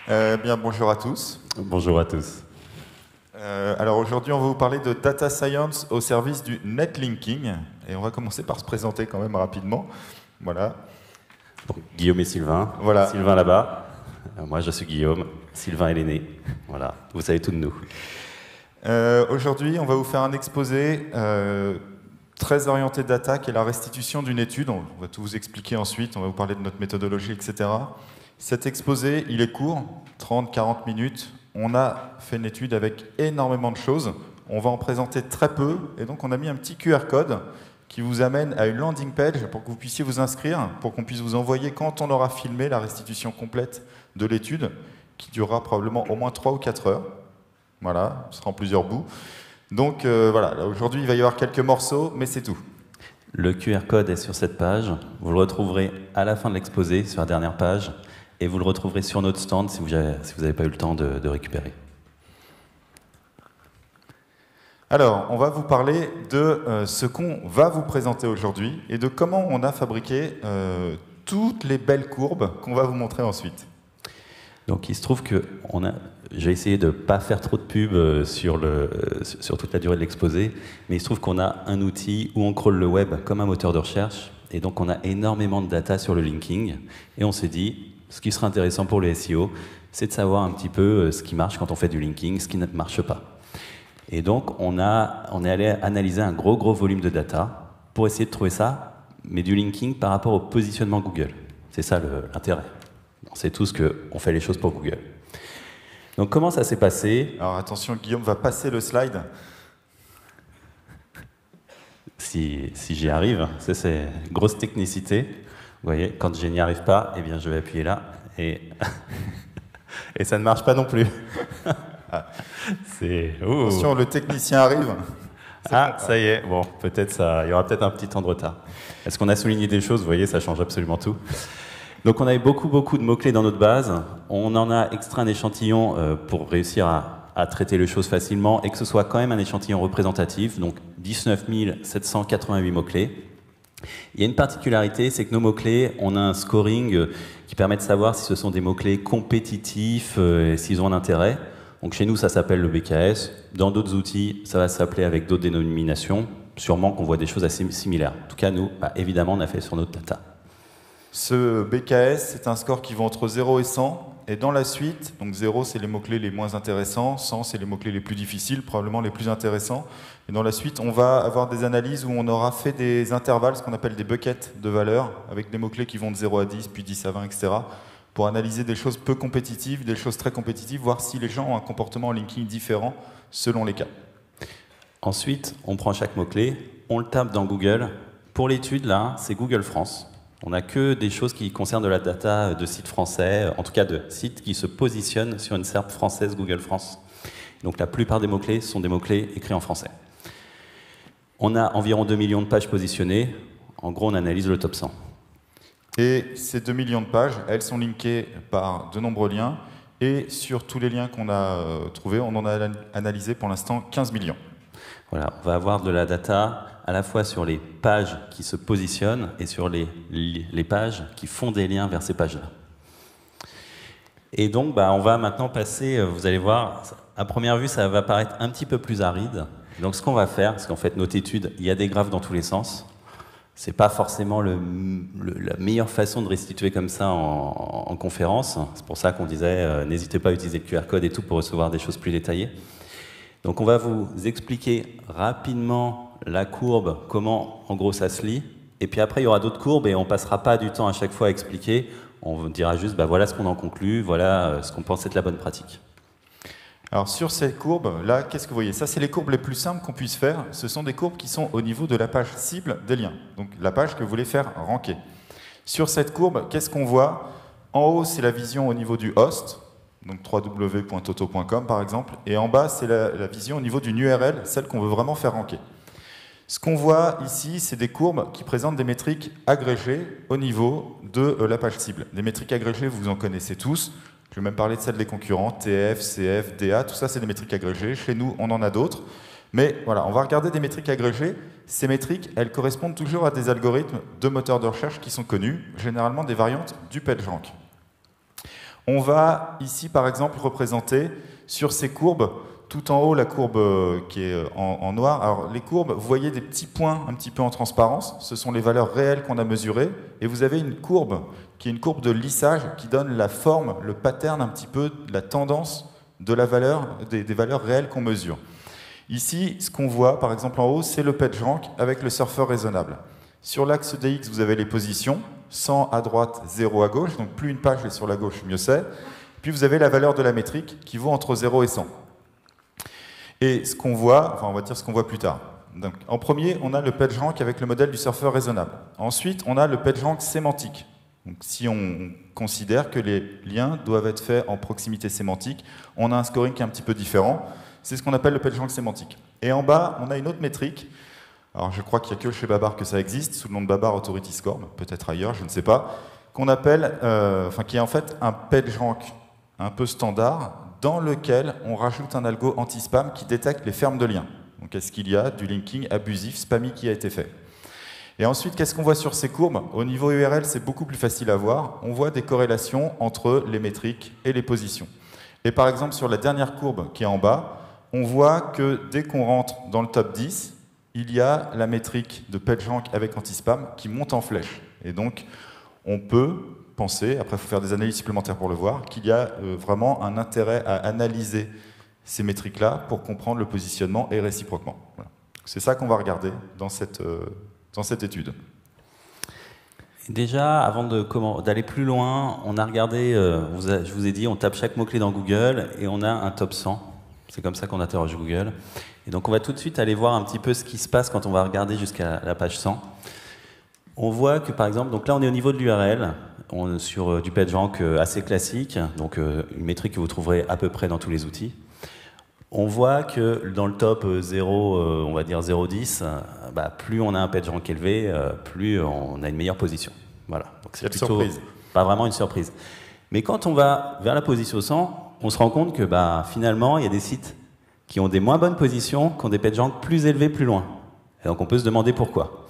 Bien, bonjour à tous. Bonjour à tous. Alors aujourd'hui, on va vous parler de data science au service du netlinking. Et on va commencer par se présenter quand même rapidement. Voilà. Bon, Guillaume et Sylvain. Voilà. Sylvain là-bas. Moi, je suis Guillaume. Sylvain est l'aîné. Voilà, vous savez tout de nous. Aujourd'hui, on va vous faire un exposé très orienté data, qui est la restitution d'une étude. On va tout vous expliquer ensuite, on va vous parler de notre méthodologie, etc. Cet exposé, il est court, 30-40 minutes. On a fait une étude avec énormément de choses. On va en présenter très peu, et donc on a mis un petit QR code qui vous amène à une landing page pour que vous puissiez vous inscrire, pour qu'on puisse vous envoyer quand on aura filmé la restitution complète de l'étude, qui durera probablement au moins 3 ou 4 heures. Voilà, ce sera en plusieurs bouts. Donc voilà, aujourd'hui il va y avoir quelques morceaux, mais c'est tout. Le QR code est sur cette page. Vous le retrouverez à la fin de l'exposé, sur la dernière page. Et vous le retrouverez sur notre stand si vous n'avez pas eu le temps de récupérer. Alors, on va vous parler de ce qu'on va vous présenter aujourd'hui et de comment on a fabriqué toutes les belles courbes qu'on va vous montrer ensuite. Donc il se trouve que j'ai essayé de ne pas faire trop de pub sur toute la durée de l'exposé, mais il se trouve qu'on a un outil où on crawl le web comme un moteur de recherche, et donc on a énormément de data sur le linking, et on s'est dit, ce qui serait intéressant pour le SEO, c'est de savoir un petit peu ce qui marche quand on fait du linking, ce qui ne marche pas. Et donc on est allé analyser un gros volume de data pour essayer de trouver ça, mais du linking par rapport au positionnement Google. C'est ça l'intérêt. On sait tous qu'on fait les choses pour Google. Donc comment ça s'est passé? Alors attention, Guillaume va passer le slide. Si j'y arrive, c'est une grosse technicité. Vous voyez, quand je n'y arrive pas, eh bien je vais appuyer là, et, et ça ne marche pas non plus. Attention, le technicien arrive. Ah, ça y est, bon, peut-être il y aura peut-être un petit temps de retard. Est-ce qu'on a souligné des choses? Vous voyez, ça change absolument tout. Donc on avait beaucoup de mots-clés dans notre base. On en a extrait un échantillon pour réussir à traiter les choses facilement et que ce soit quand même un échantillon représentatif, donc 19 788 mots-clés. Il y a une particularité, c'est que nos mots-clés, on a un scoring qui permet de savoir si ce sont des mots-clés compétitifs, s'ils ont un intérêt. Donc chez nous, ça s'appelle le BKS. Dans d'autres outils, ça va s'appeler avec d'autres dénominations. Sûrement qu'on voit des choses assez similaires. En tout cas, nous, évidemment, on a fait sur notre data. Ce BKS, c'est un score qui va entre 0 et 100. Et dans la suite, donc 0, c'est les mots-clés les moins intéressants, 100, c'est les mots-clés les plus difficiles, probablement les plus intéressants. Et dans la suite, on va avoir des analyses où on aura fait des intervalles, ce qu'on appelle des buckets de valeurs, avec des mots-clés qui vont de 0 à 10, puis 10 à 20, etc., pour analyser des choses peu compétitives, des choses très compétitives, voir si les gens ont un comportement en linking différent selon les cas. Ensuite, on prend chaque mot-clé, on le tape dans Google. Pour l'étude, là, c'est Google France. On n'a que des choses qui concernent de la data de sites français, en tout cas de sites qui se positionnent sur une SERP française Google France. Donc la plupart des mots-clés sont des mots-clés écrits en français. On a environ 2 millions de pages positionnées. En gros, on analyse le top 100. Et ces 2 millions de pages, elles sont linkées par de nombreux liens. Et sur tous les liens qu'on a trouvés, on en a analysé pour l'instant 15 millions. Voilà, on va avoir de la data à la fois sur les pages qui se positionnent et sur les pages qui font des liens vers ces pages-là. Et donc, on va maintenant passer, vous allez voir, à première vue, ça va paraître un petit peu plus aride. Donc, ce qu'on va faire, parce qu'en fait, notre étude, il y a des graphes dans tous les sens. C'est pas forcément la meilleure façon de restituer comme ça en conférence. C'est pour ça qu'on disait, n'hésitez pas à utiliser le QR code et tout pour recevoir des choses plus détaillées. Donc on va vous expliquer rapidement la courbe, comment en gros ça se lit, et puis après il y aura d'autres courbes et on passera pas du temps à chaque fois à expliquer, on vous dira juste voilà ce qu'on en conclut, voilà ce qu'on pense être la bonne pratique. Alors sur ces courbes, là, qu'est-ce que vous voyez? Ça, c'est les courbes les plus simples qu'on puisse faire. Ce sont des courbes qui sont au niveau de la page cible des liens, donc la page que vous voulez faire ranker. Sur cette courbe, qu'est-ce qu'on voit? En haut, c'est la vision au niveau du host, donc www.toto.com par exemple, et en bas, c'est la vision au niveau d'une URL, celle qu'on veut vraiment faire ranker. Ce qu'on voit ici, c'est des courbes qui présentent des métriques agrégées au niveau de la page cible. Les métriques agrégées, vous en connaissez tous. Je vais même parler de celles des concurrents, TF, CF, DA, tout ça c'est des métriques agrégées. Chez nous, on en a d'autres. Mais voilà, on va regarder des métriques agrégées. Ces métriques, elles correspondent toujours à des algorithmes de moteurs de recherche qui sont connus, généralement des variantes du PageRank. On va ici, par exemple, représenter sur ces courbes, tout en haut, la courbe qui est en noir. Alors, les courbes, vous voyez des petits points un petit peu en transparence. Ce sont les valeurs réelles qu'on a mesurées. Et vous avez une courbe qui est une courbe de lissage qui donne la forme, le pattern un petit peu, la tendance de la valeur, des valeurs réelles qu'on mesure. Ici, ce qu'on voit, par exemple, en haut, c'est le PageRank avec le surfeur raisonnable. Sur l'axe DX, vous avez les positions, 100 à droite, 0 à gauche. Donc, plus une page est sur la gauche, mieux c'est. Puis, vous avez la valeur de la métrique qui vaut entre 0 et 100. Et ce qu'on voit, enfin on va dire ce qu'on voit plus tard. Donc, en premier, on a le PageRank avec le modèle du surfeur raisonnable. Ensuite, on a le PageRank sémantique. Donc, si on considère que les liens doivent être faits en proximité sémantique, on a un scoring qui est un petit peu différent. C'est ce qu'on appelle le PageRank sémantique. Et en bas, on a une autre métrique. Alors, je crois qu'il n'y a que chez Babar que ça existe, sous le nom de Babar Authority Score, peut-être ailleurs, je ne sais pas, qu'on appelle, qui est en fait un PageRank un peu standard, dans lequel on rajoute un algo anti-spam qui détecte les fermes de liens. Donc est-ce qu'il y a du linking abusif, spammy qui a été fait? Et ensuite, qu'est-ce qu'on voit sur ces courbes? Au niveau URL, c'est beaucoup plus facile à voir. On voit des corrélations entre les métriques et les positions. Et par exemple, sur la dernière courbe qui est en bas, on voit que dès qu'on rentre dans le top 10, il y a la métrique de PageRank avec anti-spam qui monte en flèche. Et donc, on peut penser, après il faut faire des analyses supplémentaires pour le voir, qu'il y a vraiment un intérêt à analyser ces métriques-là pour comprendre le positionnement et réciproquement. Voilà. C'est ça qu'on va regarder dans cette étude. Déjà, avant d'aller plus loin, on a regardé, je vous ai dit, on tape chaque mot-clé dans Google et on a un top 100. C'est comme ça qu'on interroge Google. Et donc on va tout de suite aller voir un petit peu ce qui se passe quand on va regarder jusqu'à la page 100. On voit que par exemple, donc là on est au niveau de l'URL, sur du PageRank assez classique, donc une métrique que vous trouverez à peu près dans tous les outils. On voit que dans le top 0, on va dire 0,10, plus on a un PageRank élevé, plus on a une meilleure position. Voilà. Donc c'est plutôt surprise. Pas vraiment une surprise. Mais quand on va vers la position 100, on se rend compte que finalement, il y a des sites qui ont des moins bonnes positions, qui ont des PageRank plus élevés plus loin. Et donc on peut se demander pourquoi.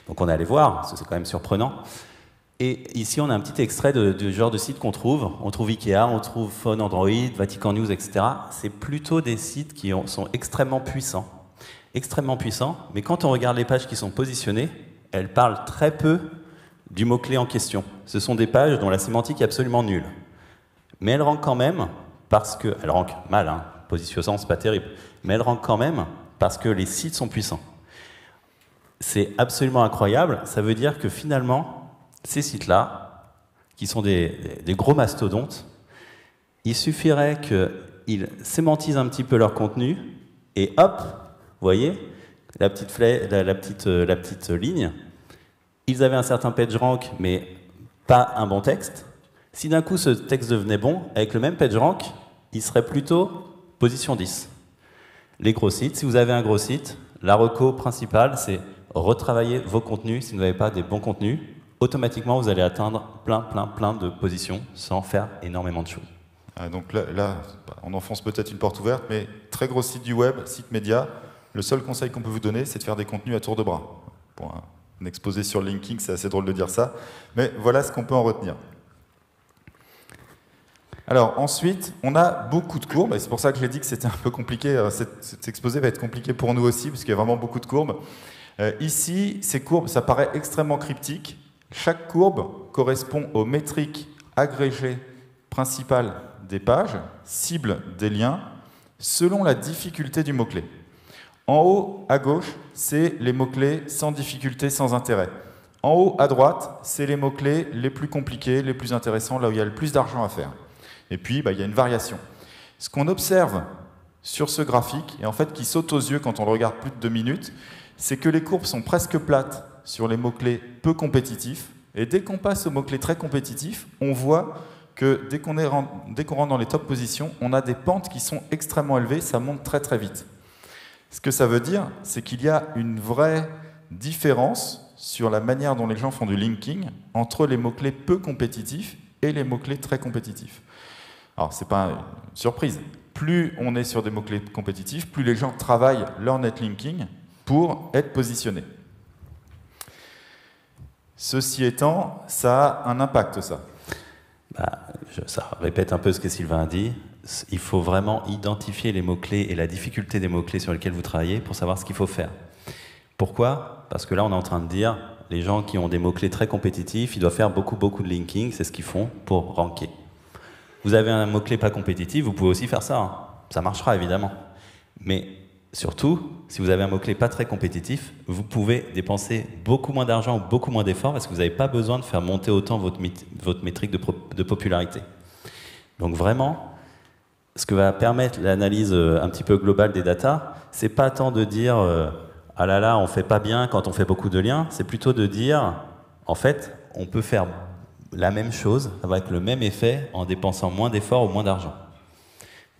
Donc on est allé voir, parce que c'est quand même surprenant. Et ici, on a un petit extrait du genre de site qu'on trouve. On trouve Ikea, on trouve Phone Android, Vatican News, etc. C'est plutôt des sites qui sont extrêmement puissants. Extrêmement puissants, mais quand on regarde les pages qui sont positionnées, elles parlent très peu du mot-clé en question. Ce sont des pages dont la sémantique est absolument nulle. Mais elles rankent quand même, parce que... Elles rankent mal, hein. Position 100, c'est pas terrible. Mais elles rankent quand même parce que les sites sont puissants. C'est absolument incroyable. Ça veut dire que finalement, ces sites-là, qui sont des gros mastodontes, il suffirait qu'ils sémantisent un petit peu leur contenu, et hop, vous voyez, la petite ligne, ils avaient un certain PageRank, mais pas un bon texte. Si d'un coup ce texte devenait bon, avec le même PageRank, il serait plutôt position 10. Les gros sites, si vous avez un gros site, la reco principale, c'est retravailler vos contenus. Si vous n'avez pas des bons contenus, automatiquement, vous allez atteindre plein de positions sans faire énormément de choses. Donc là, on enfonce peut-être une porte ouverte, mais très gros site du web, site média, le seul conseil qu'on peut vous donner, c'est de faire des contenus à tour de bras. Pour un exposé sur le linking, c'est assez drôle de dire ça, mais voilà ce qu'on peut en retenir. Alors ensuite, on a beaucoup de courbes, et c'est pour ça que j'ai dit que c'était un peu compliqué, cet exposé va être compliqué pour nous aussi, parce qu'il y a vraiment beaucoup de courbes. Ici, ces courbes, ça paraît extrêmement cryptique. Chaque courbe correspond aux métriques agrégées principales des pages, cible des liens, selon la difficulté du mot-clé. En haut, à gauche, c'est les mots-clés sans difficulté, sans intérêt. En haut, à droite, c'est les mots-clés les plus compliqués, les plus intéressants, là où il y a le plus d'argent à faire. Et puis, il y a une variation. Ce qu'on observe sur ce graphique, et en fait qui saute aux yeux quand on le regarde plus de 2 minutes, c'est que les courbes sont presque plates sur les mots-clés peu compétitifs, et dès qu'on passe aux mots-clés très compétitifs, on voit que dès qu'on rentre dans les top positions, on a des pentes qui sont extrêmement élevées, ça monte très très vite. Ce que ça veut dire, c'est qu'il y a une vraie différence sur la manière dont les gens font du linking entre les mots-clés peu compétitifs et les mots-clés très compétitifs. Alors, ce n'est pas une surprise. Plus on est sur des mots-clés compétitifs, plus les gens travaillent leur netlinking pour être positionnés. Ceci étant, ça a un impact, ça. ça répète un peu ce que Sylvain a dit. Il faut vraiment identifier les mots-clés et la difficulté des mots-clés sur lesquels vous travaillez pour savoir ce qu'il faut faire. Pourquoi? Parce que là, on est en train de dire, les gens qui ont des mots-clés très compétitifs, ils doivent faire beaucoup de linking, c'est ce qu'ils font pour ranker. Vous avez un mot-clé pas compétitif, vous pouvez aussi faire ça. Hein. Ça marchera, évidemment. Mais surtout, si vous avez un mot-clé pas très compétitif, vous pouvez dépenser beaucoup moins d'argent ou beaucoup moins d'efforts parce que vous n'avez pas besoin de faire monter autant votre métrique de popularité. Donc vraiment, ce que va permettre l'analyse un petit peu globale des datas, c'est pas tant de dire ah là là, on fait pas bien quand on fait beaucoup de liens, c'est plutôt de dire en fait, on peut faire la même chose avec le même effet en dépensant moins d'efforts ou moins d'argent.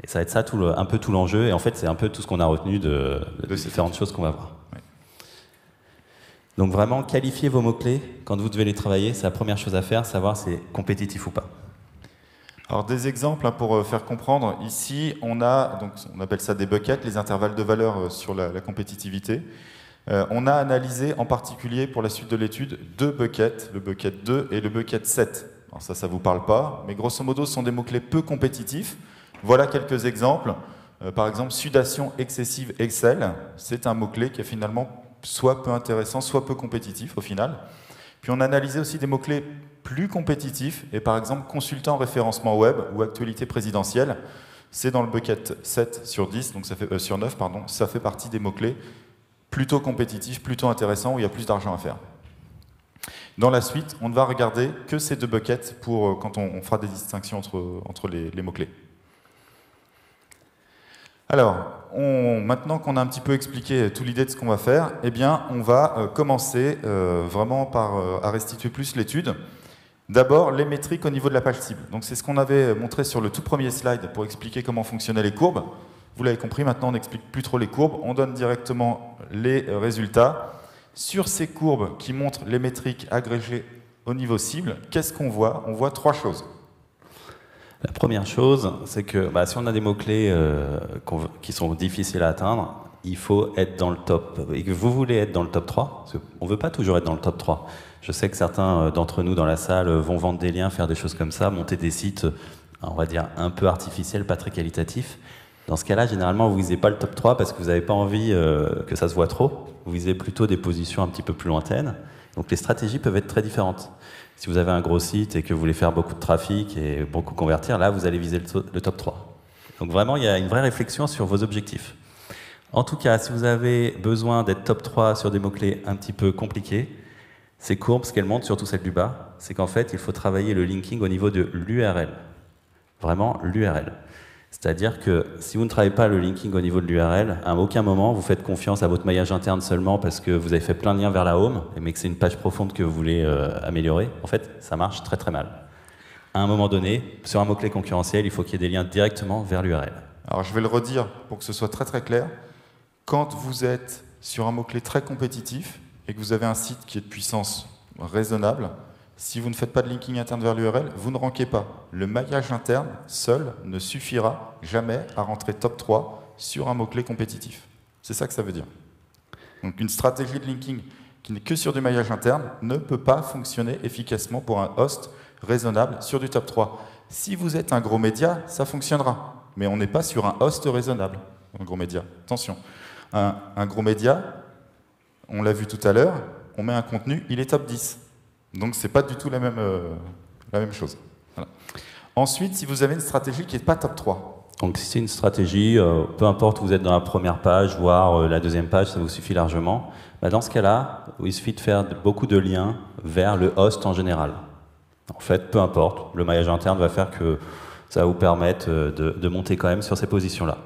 Et ça va être ça un peu tout l'enjeu, et en fait c'est un peu tout ce qu'on a retenu de différentes choses qu'on va voir. Oui. Donc vraiment, qualifiez vos mots-clés quand vous devez les travailler, c'est la première chose à faire, savoir si c'est compétitif ou pas. Alors des exemples pour faire comprendre, ici on a, donc on appelle ça des buckets, les intervalles de valeur sur la compétitivité. On a analysé en particulier pour la suite de l'étude 2 buckets, le bucket 2 et le bucket 7. Alors ça ne vous parle pas, mais grosso modo ce sont des mots-clés peu compétitifs. Voilà quelques exemples. Par exemple, sudation excessive Excel, c'est un mot-clé qui est finalement soit peu intéressant, soit peu compétitif au final. Puis on a analysé aussi des mots-clés plus compétitifs, et par exemple consultant référencement web ou actualité présidentielle, c'est dans le bucket 7 sur 10, donc ça fait, sur 9, pardon, ça fait partie des mots-clés plutôt compétitifs, plutôt intéressants, où il y a plus d'argent à faire. Dans la suite, on ne va regarder que ces 2 buckets pour, quand on fera des distinctions entre les mots-clés. Alors, maintenant qu'on a un petit peu expliqué toute l'idée de ce qu'on va faire, eh bien, on va commencer vraiment à restituer plus l'étude. D'abord, les métriques au niveau de la page cible. Donc, c'est ce qu'on avait montré sur le tout premier slide pour expliquer comment fonctionnaient les courbes. Vous l'avez compris, maintenant on n'explique plus trop les courbes, on donne directement les résultats. Sur ces courbes qui montrent les métriques agrégées au niveau cible, qu'est-ce qu'on voit? On voit 3 choses. La première chose, c'est que si on a des mots-clés qui sont difficiles à atteindre, il faut être dans le top. Et que vous voulez être dans le top 3, parce qu'on ne veut pas toujours être dans le top 3. Je sais que certains d'entre nous dans la salle vont vendre des liens, faire des choses comme ça, monter des sites, on va dire, un peu artificiels, pas très qualitatifs. Dans ce cas-là, généralement, vous ne visez pas le top 3 parce que vous n'avez pas envie que ça se voit trop. Vous visez plutôt des positions un petit peu plus lointaines. Donc les stratégies peuvent être très différentes. Si vous avez un gros site et que vous voulez faire beaucoup de trafic et beaucoup convertir, là, vous allez viser le top 3. Donc vraiment, il y a une vraie réflexion sur vos objectifs. En tout cas, si vous avez besoin d'être top 3 sur des mots-clés un petit peu compliqués, ces courbes, ce qu'elles montrent, surtout celle du bas, c'est qu'en fait, il faut travailler le linking au niveau de l'URL. Vraiment, l'URL. C'est-à-dire que si vous ne travaillez pas le linking au niveau de l'URL, à aucun moment vous faites confiance à votre maillage interne seulement parce que vous avez fait plein de liens vers la home, mais que c'est une page profonde que vous voulez améliorer. En fait, ça marche très très mal. À un moment donné, sur un mot-clé concurrentiel, il faut qu'il y ait des liens directement vers l'URL. Alors je vais le redire pour que ce soit très très clair. Quand vous êtes sur un mot-clé très compétitif et que vous avez un site qui est de puissance raisonnable, si vous ne faites pas de linking interne vers l'URL, vous ne rankez pas. Le maillage interne seul ne suffira jamais à rentrer top 3 sur un mot-clé compétitif. C'est ça que ça veut dire. Donc une stratégie de linking qui n'est que sur du maillage interne ne peut pas fonctionner efficacement pour un host raisonnable sur du top 3. Si vous êtes un gros média, ça fonctionnera. Mais on n'est pas sur un host raisonnable, un gros média. Attention, un gros média, on l'a vu tout à l'heure, on met un contenu, il est top 10. Donc ce n'est pas du tout la même chose. Voilà. Ensuite, si vous avez une stratégie qui n'est pas top 3. Donc si c'est une stratégie, peu importe où vous êtes dans la première page, voire la deuxième page, ça vous suffit largement. Dans ce cas-là, il suffit de faire beaucoup de liens vers le host en général. En fait, peu importe, le maillage interne va faire que ça va vous permettre de monter quand même sur ces positions-là.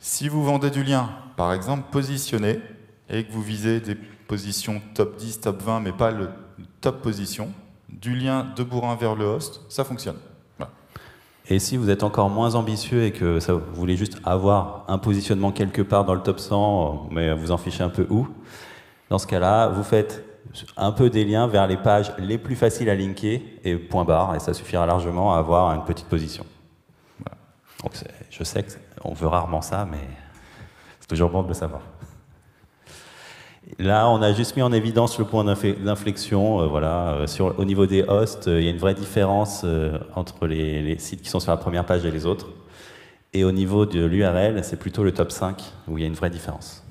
Si vous vendez du lien, par exemple, positionné, et que vous visez des positions top 10, top 20, mais pas le top position, du lien de bourrin vers le host, ça fonctionne. Voilà. Et si vous êtes encore moins ambitieux et que vous voulez juste avoir un positionnement quelque part dans le top 100, mais vous en fichez un peu où, dans ce cas-là, vous faites un peu des liens vers les pages les plus faciles à linker et point barre, et ça suffira largement à avoir une petite position. Voilà. Donc je sais qu'on veut rarement ça, mais c'est toujours bon de le savoir. Là, on a juste mis en évidence le point d'inflexion. Voilà, au niveau des hosts, il y a une vraie différence entre les sites qui sont sur la première page et les autres. Et au niveau de l'URL, c'est plutôt le top 5 où il y a une vraie différence.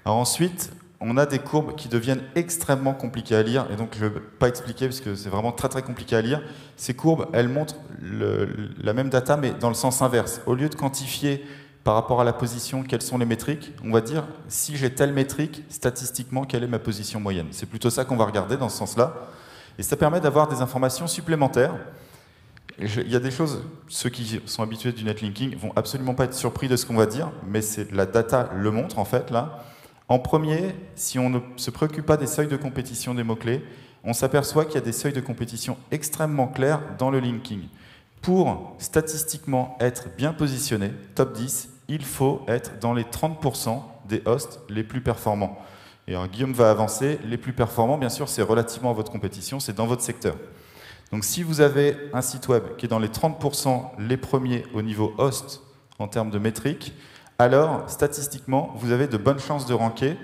Alors ensuite, on a des courbes qui deviennent extrêmement compliquées à lire, et donc je ne vais pas expliquer parce que c'est vraiment très très compliqué à lire. Ces courbes, elles montrent la même data, mais dans le sens inverse. Au lieu de quantifier par rapport à la position quelles sont les métriques, on va dire si j'ai telle métrique, statistiquement, quelle est ma position moyenne. C'est plutôt ça qu'on va regarder dans ce sens-là, et ça permet d'avoir des informations supplémentaires. Il y a des choses, ceux qui sont habitués du netlinking vont absolument pas être surpris de ce qu'on va dire, mais la data le montre en fait là. En premier, si on ne se préoccupe pas des seuils de compétition des mots-clés, on s'aperçoit qu'il y a des seuils de compétition extrêmement clairs dans le linking. Pour statistiquement être bien positionné, top 10, il faut être dans les 30% des hosts les plus performants. Et alors, Guillaume va avancer, les plus performants, bien sûr, c'est relativement à votre compétition, c'est dans votre secteur. Donc si vous avez un site web qui est dans les 30% les premiers au niveau host en termes de métriques, alors statistiquement, vous avez de bonnes chances de ranker.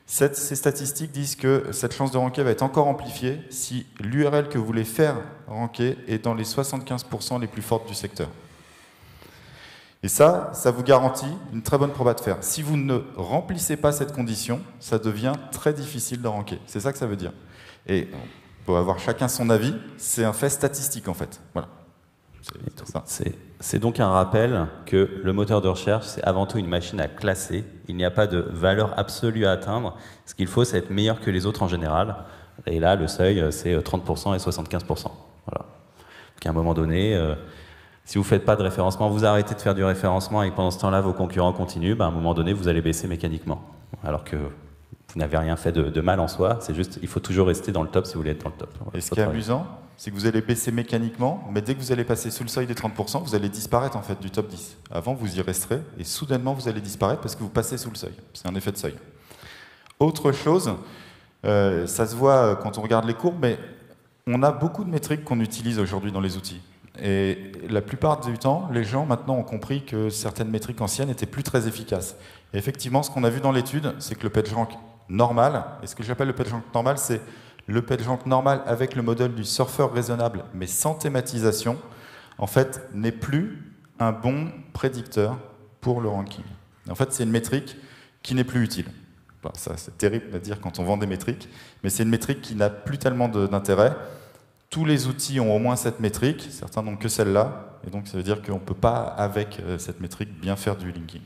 Ces statistiques disent que cette chance de ranker va être encore amplifiée si l'URL que vous voulez faire ranker est dans les 75% les plus fortes du secteur. Et ça vous garantit une très bonne proba de faire. Si vous ne remplissez pas cette condition, ça devient très difficile de ranker. C'est ça que ça veut dire. Et on peut avoir chacun son avis, c'est un fait statistique en fait. Voilà. C'est donc un rappel que le moteur de recherche, c'est avant tout une machine à classer. Il n'y a pas de valeur absolue à atteindre. Ce qu'il faut, c'est être meilleur que les autres en général. Et là, le seuil, c'est 30% et 75%. Voilà. Donc à un moment donné, si vous ne faites pas de référencement, vous arrêtez de faire du référencement et pendant ce temps-là, vos concurrents continuent, à un moment donné, vous allez baisser mécaniquement. Alors que vous n'avez rien fait de mal en soi, c'est juste, il faut toujours rester dans le top si vous voulez être dans le top. Et ce qui est amusant, c'est que vous allez baisser mécaniquement, mais dès que vous allez passer sous le seuil des 30%, vous allez disparaître en fait du top 10. Avant, vous y resterez, et soudainement, vous allez disparaître parce que vous passez sous le seuil. C'est un effet de seuil. Autre chose, ça se voit quand on regarde les courbes, mais on a beaucoup de métriques qu'on utilise aujourd'hui dans les outils. Et la plupart du temps, les gens maintenant ont compris que certaines métriques anciennes n'étaient plus très efficaces. Et effectivement, ce qu'on a vu dans l'étude, c'est que le PageRank normal, et ce que j'appelle le PageRank normal, c'est le PageRank normal avec le modèle du surfeur raisonnable, mais sans thématisation, en fait, n'est plus un bon prédicteur pour le ranking. En fait, c'est une métrique qui n'est plus utile. Enfin, ça, c'est terrible à dire quand on vend des métriques, mais c'est une métrique qui n'a plus tellement d'intérêt. Tous les outils ont au moins cette métrique, certains n'ont que celle-là, et donc ça veut dire qu'on ne peut pas, avec cette métrique, bien faire du linking.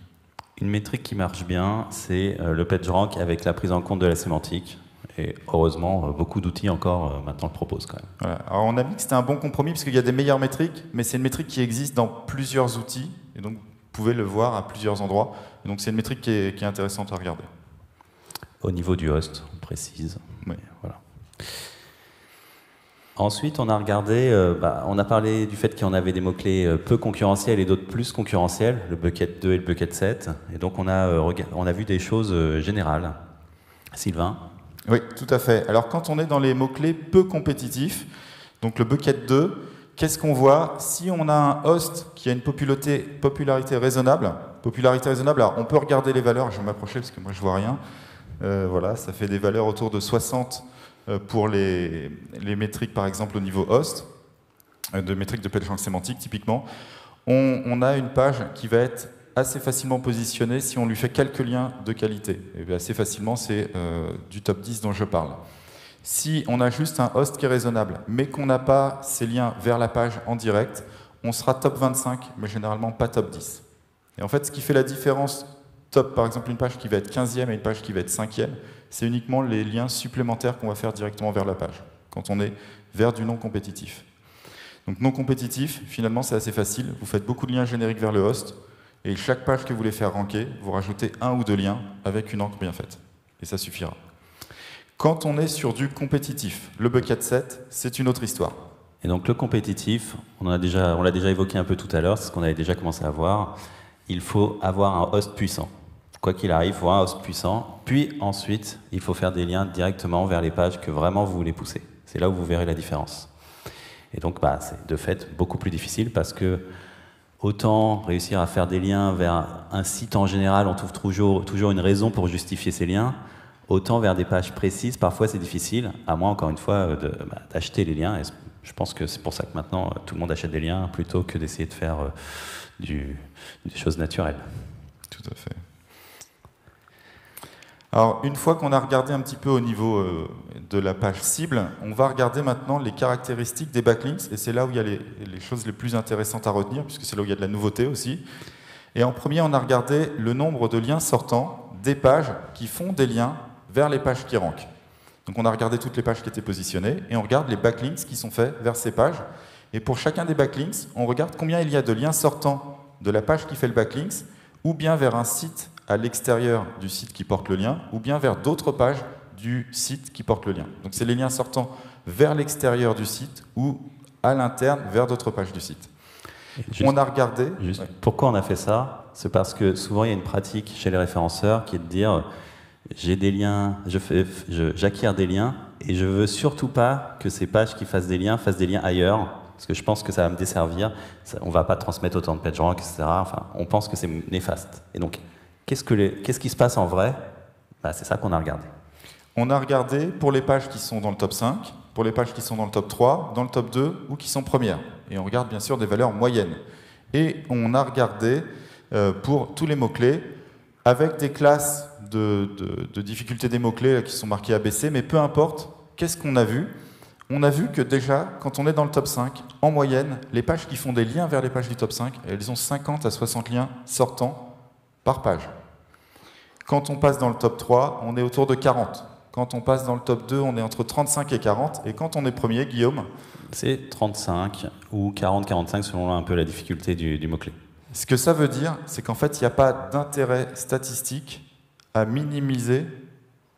Une métrique qui marche bien, c'est le PageRank avec la prise en compte de la sémantique. Et heureusement, beaucoup d'outils encore maintenant le proposent quand même. Voilà. Alors on a vu que c'était un bon compromis parce qu'il y a des meilleures métriques, mais c'est une métrique qui existe dans plusieurs outils, et donc vous pouvez le voir à plusieurs endroits. Et donc c'est une métrique qui est intéressante à regarder. Au niveau du host, on précise. Oui. Voilà. Ensuite, on a regardé, on a parlé du fait qu'on avait des mots-clés peu concurrentiels et d'autres plus concurrentiels, le bucket 2 et le bucket 7. Et donc on a vu des choses générales. Sylvain ? Oui, tout à fait. Alors quand on est dans les mots-clés peu compétitifs, donc le bucket 2, qu'est-ce qu'on voit? Si on a un host qui a une popularité raisonnable, alors on peut regarder les valeurs, je vais m'approcher parce que moi je vois rien. Voilà, ça fait des valeurs autour de 60 pour les métriques par exemple au niveau host, de métriques de PageRank sémantique typiquement. On a une page qui va être assez facilement positionnée si on lui fait quelques liens de qualité. Et assez facilement, c'est du top 10 dont je parle. Si on a juste un host qui est raisonnable, mais qu'on n'a pas ces liens vers la page en direct, on sera top 25, mais généralement pas top 10. Et en fait, ce qui fait la différence, top, par exemple, une page qui va être 15e et une page qui va être 5e, c'est uniquement les liens supplémentaires qu'on va faire directement vers la page, quand on est vers du non compétitif. Donc non compétitif, finalement, c'est assez facile. Vous faites beaucoup de liens génériques vers le host, et chaque page que vous voulez faire ranker, vous rajoutez un ou deux liens avec une encre bien faite. Et ça suffira. Quand on est sur du compétitif, le bucket 7, c'est une autre histoire. Et donc le compétitif, on l'a déjà évoqué un peu tout à l'heure, c'est ce qu'on avait déjà commencé à voir. Il faut avoir un host puissant. Quoi qu'il arrive, il faut un host puissant. Puis ensuite, il faut faire des liens directement vers les pages que vraiment vous voulez pousser. C'est là où vous verrez la différence. Et donc, c'est de fait beaucoup plus difficile parce que autant réussir à faire des liens vers un site en général, on trouve toujours une raison pour justifier ces liens, autant vers des pages précises, parfois c'est difficile, à moins encore une fois d'acheter les liens. Et je pense que c'est pour ça que maintenant tout le monde achète des liens plutôt que d'essayer de faire des choses naturelles. Tout à fait. Alors, une fois qu'on a regardé un petit peu au niveau de la page cible, on va regarder maintenant les caractéristiques des backlinks, et c'est là où il y a les choses les plus intéressantes à retenir, puisque c'est là où il y a de la nouveauté aussi. Et en premier, on a regardé le nombre de liens sortants des pages qui font des liens vers les pages qui rankent. Donc on a regardé toutes les pages qui étaient positionnées, et on regarde les backlinks qui sont faits vers ces pages. Et pour chacun des backlinks, on regarde combien il y a de liens sortants de la page qui fait le backlinks, ou bien vers un site à l'extérieur du site qui porte le lien, ou bien vers d'autres pages du site qui porte le lien. Donc c'est les liens sortants vers l'extérieur du site ou à l'interne vers d'autres pages du site. On a regardé... Ouais. Pourquoi on a fait ça? C'est parce que souvent il y a une pratique chez les référenceurs qui est de dire j'ai des liens, j'acquiers des liens et je veux surtout pas que ces pages qui fassent des liens ailleurs, parce que je pense que ça va me desservir, on ne va pas transmettre autant de PageRank, etc. Enfin, on pense que c'est néfaste. Et donc, qu'est-ce qui se passe en vrai? C'est ça qu'on a regardé. On a regardé pour les pages qui sont dans le top 5, pour les pages qui sont dans le top 3, dans le top 2 ou qui sont premières. Et on regarde bien sûr des valeurs moyennes. Et on a regardé pour tous les mots-clés avec des classes de difficulté des mots-clés qui sont marquées ABC, mais peu importe, qu'est-ce qu'on a vu? On a vu que déjà, quand on est dans le top 5, en moyenne, les pages qui font des liens vers les pages du top 5, elles ont 50 à 60 liens sortants par page. Quand on passe dans le top 3, on est autour de 40. Quand on passe dans le top 2, on est entre 35 et 40. Et quand on est premier, Guillaume? C'est 35 ou 40-45 selon un peu la difficulté du mot-clé. Ce que ça veut dire, c'est qu'en fait, il n'y a pas d'intérêt statistique à minimiser,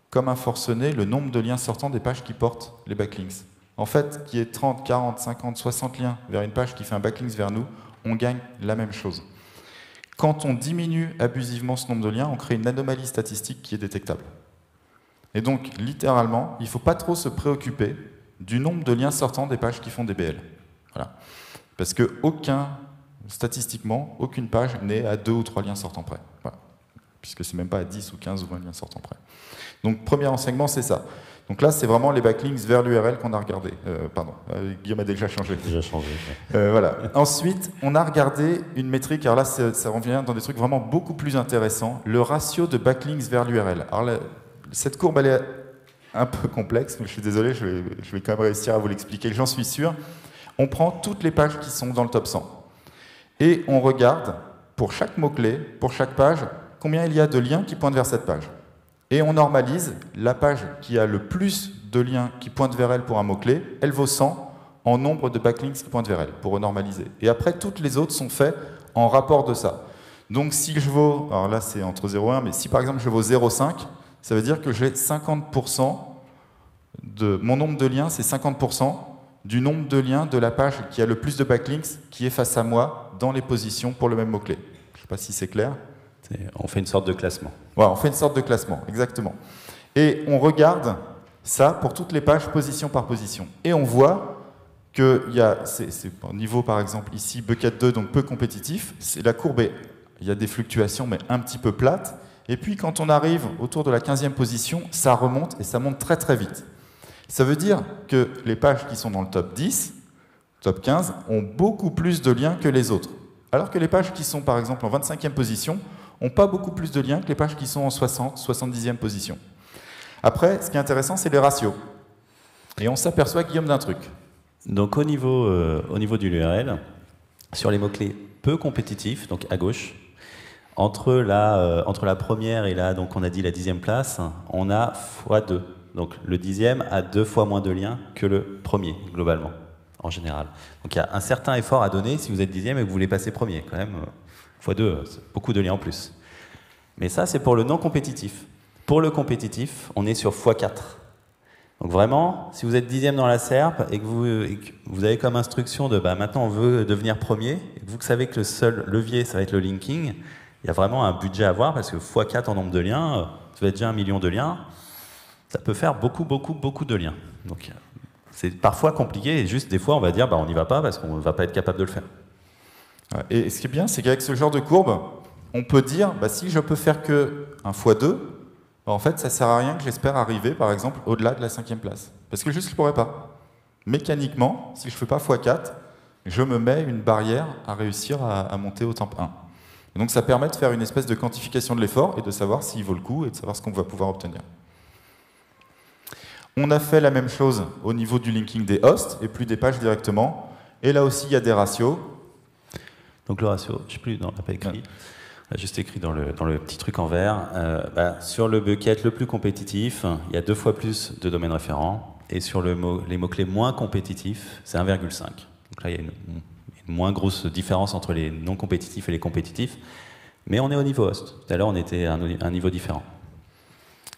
comme un forcené, le nombre de liens sortants des pages qui portent les backlinks. En fait, qu'il y ait 30, 40, 50, 60 liens vers une page qui fait un backlink vers nous, on gagne la même chose. Quand on diminue abusivement ce nombre de liens, on crée une anomalie statistique qui est détectable. Et donc, littéralement, il ne faut pas trop se préoccuper du nombre de liens sortants des pages qui font des BL. Voilà. Parce que statistiquement, aucune page n'est à 2 ou 3 liens sortants près. Voilà. Puisque c'est même pas à 10 ou 15 ou 20 liens sortants près. Donc, premier enseignement, c'est ça. Donc là, c'est vraiment les backlinks vers l'URL qu'on a regardé. Guillaume a déjà changé. Déjà changé. Ouais. Voilà. Ensuite, on a regardé une métrique, alors là, ça revient dans des trucs vraiment beaucoup plus intéressants, le ratio de backlinks vers l'URL. Alors là, cette courbe, elle est un peu complexe, mais je suis désolé, je vais quand même réussir à vous l'expliquer, j'en suis sûr. On prend toutes les pages qui sont dans le top 100. Et on regarde, pour chaque mot-clé, pour chaque page, combien il y a de liens qui pointent vers cette page. Et on normalise la page qui a le plus de liens qui pointent vers elle pour un mot-clé, elle vaut 100 en nombre de backlinks qui pointent vers elle, pour renormaliser. Et après, toutes les autres sont faites en rapport de ça. Donc si je vaux, alors là c'est entre 0 et 1, mais si par exemple je vaux 0,5, ça veut dire que j'ai 50% de mon nombre de liens, c'est 50% du nombre de liens de la page qui a le plus de backlinks qui est face à moi dans les positions pour le même mot-clé. Je ne sais pas si c'est clair. On fait une sorte de classement. Ouais, on fait une sorte de classement, exactement. Et on regarde ça pour toutes les pages, position par position. Et on voit qu'il y a, c'est au niveau par exemple ici, bucket 2, donc peu compétitif, la courbe, il y a des fluctuations, mais un petit peu plates. Et puis quand on arrive autour de la 15e position, ça remonte et ça monte très très vite. Ça veut dire que les pages qui sont dans le top 10, top 15, ont beaucoup plus de liens que les autres. Alors que les pages qui sont par exemple en 25e position n'ont pas beaucoup plus de liens que les pages qui sont en 60, 70e position. Après, ce qui est intéressant, c'est les ratios. Et on s'aperçoit, Guillaume, d'un truc. Donc au niveau de l'URL, sur les mots-clés peu compétitifs, donc à gauche, entre la première et là, donc on a dit la 10e place, on a x2. Donc le 10e a 2 fois moins de liens que le premier, globalement, en général. Donc il y a un certain effort à donner si vous êtes 10e et que vous voulez passer premier, quand même. x2, c'est beaucoup de liens en plus. Mais ça, c'est pour le non compétitif. Pour le compétitif, on est sur x4. Donc vraiment, si vous êtes 10e dans la SERP et que vous avez comme instruction de maintenant on veut devenir premier, et que vous savez que le seul levier, ça va être le linking, il y a vraiment un budget à avoir parce que x4 en nombre de liens, ça va être déjà 1 million de liens, ça peut faire beaucoup de liens. Donc c'est parfois compliqué et juste des fois on va dire on n'y va pas parce qu'on ne va pas être capable de le faire. Ouais. Et ce qui est bien, c'est qu'avec ce genre de courbe, on peut dire, bah, si je peux faire que 1 fois 2, bah, en fait, ça ne sert à rien que j'espère arriver, par exemple, au-delà de la 5e place. Parce que juste, je ne pourrais pas. Mécaniquement, si je ne fais pas x4, je me mets une barrière à réussir à monter au temp 1. Et donc ça permet de faire une espèce de quantification de l'effort et de savoir s'il vaut le coup et de savoir ce qu'on va pouvoir obtenir. On a fait la même chose au niveau du linking des hosts et plus des pages directement. Et là aussi, il y a des ratios. Donc le ratio, je ne sais plus, on l'a pas écrit. On a juste écrit dans le petit truc en vert. Sur le bucket le plus compétitif, il y a 2 fois plus de domaines référents. Et sur les mots-clés moins compétitifs, c'est 1,5. Donc là, il y a une moins grosse différence entre les non compétitifs et les compétitifs. Mais on est au niveau host. Tout à l'heure, on était à un niveau différent.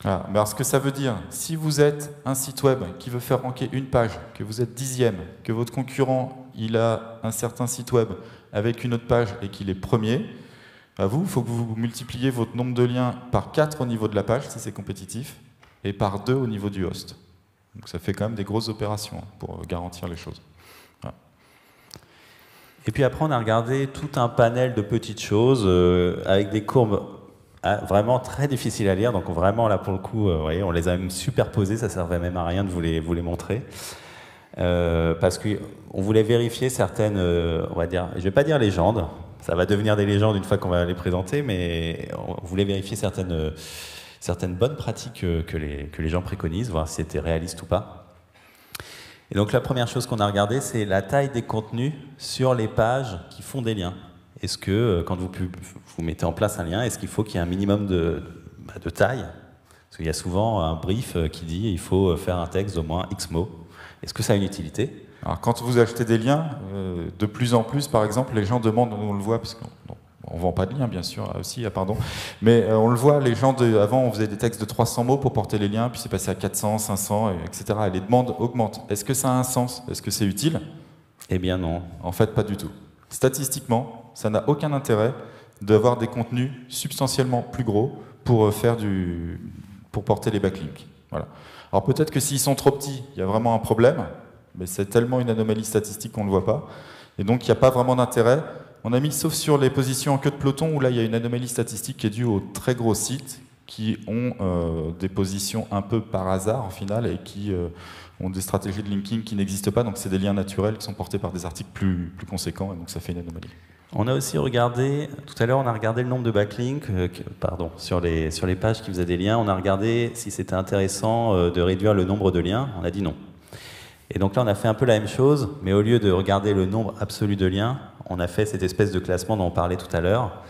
Ah, alors ce que ça veut dire, si vous êtes un site web qui veut faire ranker une page, que vous êtes 10e, que votre concurrent il a un certain site web avec une autre page et qu'il est premier, à vous, il faut que vous multipliez votre nombre de liens par 4 au niveau de la page, si c'est compétitif, et par 2 au niveau du host. Donc ça fait quand même des grosses opérations pour garantir les choses. Voilà. Et puis après, on a regardé tout un panel de petites choses avec des courbes vraiment très difficiles à lire. Donc vraiment, là, pour le coup, vous voyez, on les a même superposées. Ça servait même à rien de vous les montrer. Parce qu'on voulait vérifier certaines, on va dire, je ne vais pas dire légendes. Ça va devenir des légendes une fois qu'on va les présenter. Mais on voulait vérifier certaines bonnes pratiques que les gens préconisent, voir si c'était réaliste ou pas. Et donc la première chose qu'on a regardé, c'est la taille des contenus sur les pages qui font des liens. Est-ce que quand vous mettez en place un lien, est-ce qu'il faut qu'il y ait un minimum de taille? Parce qu'il y a souvent un brief qui dit il faut faire un texte d'au moins X mots. Est-ce que ça a une utilité? Alors quand vous achetez des liens, de plus en plus, par exemple, les gens demandent, on le voit, parce qu'on ne vend pas de liens, bien sûr, aussi, pardon, mais on le voit, les gens, avant, on faisait des textes de 300 mots pour porter les liens, puis c'est passé à 400, 500, etc. Et les demandes augmentent. Est-ce que ça a un sens? Est-ce que c'est utile? Eh bien non. En fait, pas du tout. Statistiquement, ça n'a aucun intérêt d'avoir des contenus substantiellement plus gros pour porter les backlinks. Voilà. Alors peut-être que s'ils sont trop petits, il y a vraiment un problème, mais c'est tellement une anomalie statistique qu'on ne le voit pas. Et donc il n'y a pas vraiment d'intérêt. On a mis, sauf sur les positions en queue de peloton, où là il y a une anomalie statistique qui est due aux très gros sites qui ont des positions un peu par hasard, en final, et qui ont des stratégies de linking qui n'existent pas. Donc c'est des liens naturels qui sont portés par des articles plus conséquents, et donc ça fait une anomalie. On a aussi regardé, tout à l'heure on a regardé le nombre de backlinks, sur les pages qui faisaient des liens. On a regardé si c'était intéressant de réduire le nombre de liens. On a dit non. Et donc là on a fait un peu la même chose, mais au lieu de regarder le nombre absolu de liens, on a fait cette espèce de classement dont on parlait tout à l'heure.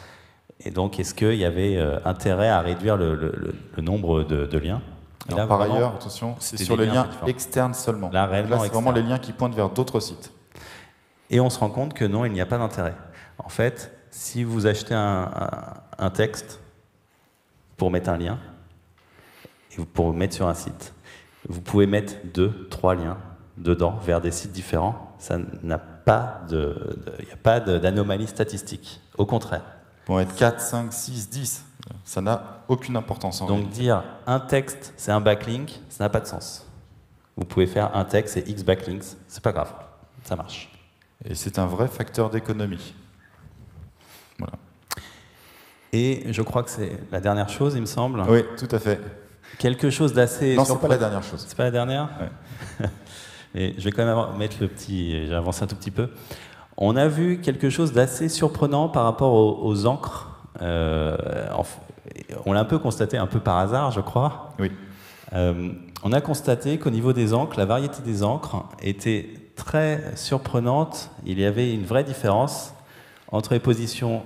Et donc est-ce qu'il y avait intérêt à réduire le nombre de liens? Alors, là, par ailleurs, attention, c'est sur les liens externes seulement. Là c'est vraiment les liens qui pointent vers d'autres sites. Et on se rend compte que non, il n'y a pas d'intérêt. En fait, si vous achetez un texte pour mettre un lien, et pour mettre sur un site, vous pouvez mettre 2, 3 liens dedans vers des sites différents. Ça n'a pas il n'y a pas d'anomalie statistique. Au contraire. Pour être 4, 5, 6, 10, ça n'a aucune importance en réalité. Donc dire un texte, c'est un backlink, ça n'a pas de sens. Vous pouvez faire un texte et X backlinks, c'est pas grave, ça marche. Et c'est un vrai facteur d'économie. Voilà. Et je crois que c'est la dernière chose, il me semble. Oui, tout à fait. Quelque chose d'assez... Non, c'est pas la dernière chose. C'est pas la dernière? Ouais. Et je vais quand même mettre j'ai avancé un tout petit peu. On a vu quelque chose d'assez surprenant par rapport aux encres. On l'a un peu constaté, un peu par hasard, je crois. Oui. On a constaté qu'au niveau des encres, la variété des encres était très surprenante. Il y avait une vraie différence entre les positions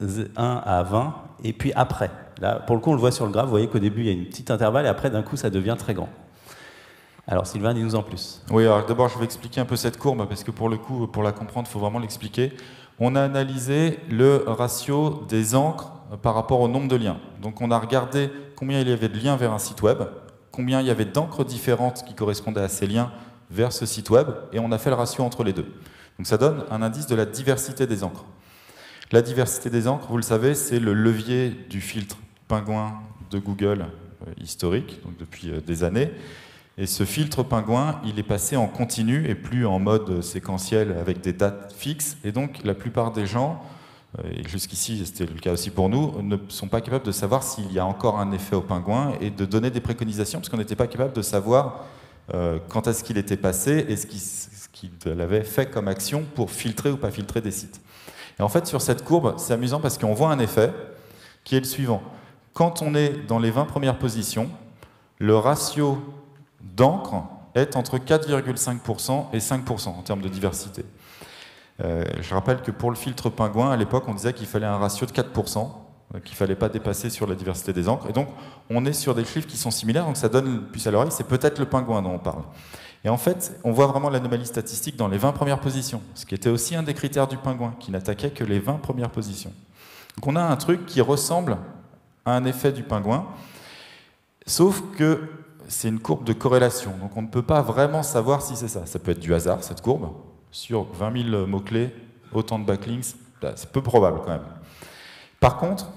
1 à 20 et puis après. Là, pour le coup, on le voit sur le graphe. Vous voyez qu'au début, il y a une petite intervalle et après, d'un coup, ça devient très grand. Alors Sylvain, dis-nous en plus. Oui, alors d'abord je vais expliquer un peu cette courbe, parce que pour le coup, pour la comprendre, il faut vraiment l'expliquer. On a analysé le ratio des encres par rapport au nombre de liens. Donc on a regardé combien il y avait de liens vers un site web, combien il y avait d'encres différentes qui correspondaient à ces liens vers ce site web, et on a fait le ratio entre les deux. Donc ça donne un indice de la diversité des encres. La diversité des encres, vous le savez, c'est le levier du filtre Pingouin de Google historique, donc depuis des années. Et ce filtre pingouin, il est passé en continu et plus en mode séquentiel avec des dates fixes. Et donc, la plupart des gens, et jusqu'ici c'était le cas aussi pour nous, ne sont pas capables de savoir s'il y a encore un effet au pingouin et de donner des préconisations, parce qu'on n'était pas capable de savoir quand est-ce qu'il était passé et ce qu'il avait fait comme action pour filtrer ou pas filtrer des sites. Et en fait, sur cette courbe, c'est amusant parce qu'on voit un effet qui est le suivant. Quand on est dans les 20 premières positions, le ratio d'encre est entre 4,5% et 5% en termes de diversité. Je rappelle que pour le filtre pingouin, à l'époque, on disait qu'il fallait un ratio de 4%, qu'il ne fallait pas dépasser sur la diversité des encres. Et donc, on est sur des chiffres qui sont similaires, donc ça donne plus à l'oreille, c'est peut-être le pingouin dont on parle. Et en fait, on voit vraiment l'anomalie statistique dans les 20 premières positions, ce qui était aussi un des critères du pingouin, qui n'attaquait que les 20 premières positions. Donc on a un truc qui ressemble à un effet du pingouin, sauf que c'est une courbe de corrélation, donc on ne peut pas vraiment savoir si c'est ça. Ça peut être du hasard, cette courbe, sur 20 000 mots-clés, autant de backlinks, c'est peu probable quand même. Par contre,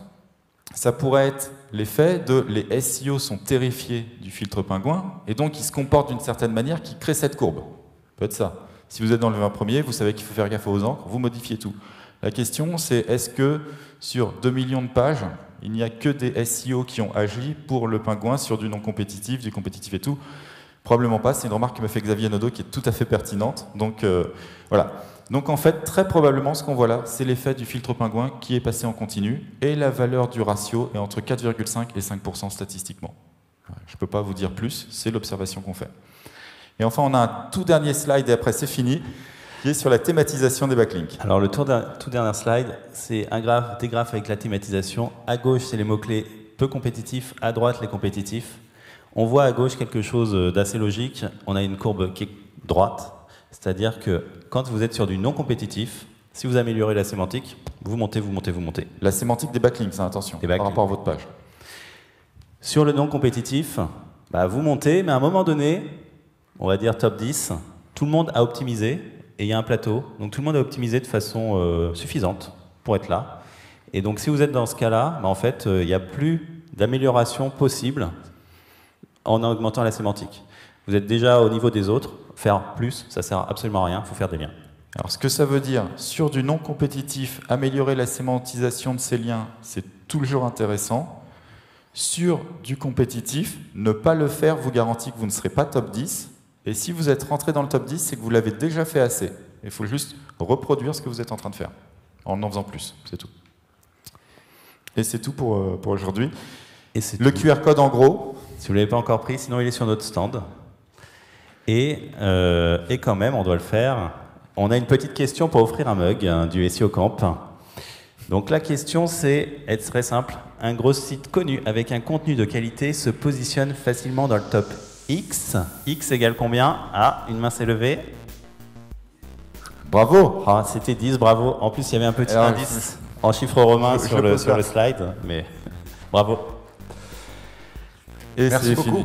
ça pourrait être l'effet de les SEO sont terrifiés du filtre pingouin, et donc ils se comportent d'une certaine manière qui crée cette courbe. Ça peut être ça. Si vous êtes dans le 20 premiers, vous savez qu'il faut faire gaffe aux encres, vous modifiez tout. La question, c'est est-ce que sur 2 millions de pages, il n'y a que des SEO qui ont agi pour le pingouin sur du non compétitif, du compétitif et tout? Probablement pas, c'est une remarque que m'a fait Xavier Naudot qui est tout à fait pertinente. Donc voilà. Donc en fait, très probablement, ce qu'on voit là, c'est l'effet du filtre pingouin qui est passé en continu, et la valeur du ratio est entre 4,5 et 5% statistiquement. Je ne peux pas vous dire plus, c'est l'observation qu'on fait. Et enfin, on a un tout dernier slide, et après c'est fini, qui est sur la thématisation des backlinks. Alors le tout dernier slide, c'est des graphes avec la thématisation. À gauche, c'est les mots-clés peu compétitifs, à droite, les compétitifs. On voit à gauche quelque chose d'assez logique. On a une courbe qui est droite, c'est-à-dire que quand vous êtes sur du non compétitif, si vous améliorez la sémantique, vous montez, vous montez, vous montez. La sémantique des backlinks, hein, attention, par rapport à votre page. Sur le non compétitif, vous montez, mais à un moment donné, on va dire top 10, tout le monde a optimisé, et il y a un plateau, donc tout le monde a optimisé de façon suffisante pour être là. Et donc si vous êtes dans ce cas-là, en fait, il n'y a plus d'amélioration possible en augmentant la sémantique. Vous êtes déjà au niveau des autres, faire plus, ça sert absolument à rien, il faut faire des liens. Alors ce que ça veut dire, sur du non compétitif, améliorer la sémantisation de ces liens, c'est toujours intéressant. Sur du compétitif, ne pas le faire vous garantit que vous ne serez pas top 10. Et si vous êtes rentré dans le top 10, c'est que vous l'avez déjà fait assez. Il faut juste reproduire ce que vous êtes en train de faire, en faisant plus, c'est tout. Et c'est tout pour aujourd'hui. Le QR code en gros. Si vous ne l'avez pas encore pris, sinon il est sur notre stand. Et quand même, on doit le faire. On a une petite question pour offrir un mug du SEO Camp. Donc la question, c'est, elle serait simple, un gros site connu avec un contenu de qualité se positionne facilement dans le top X. X égale combien? Ah, une main s'est levée. Bravo. Ah, c'était 10, bravo. En plus, il y avait un petit indice en chiffres romains sur le slide, mais bravo. Et c'est fini.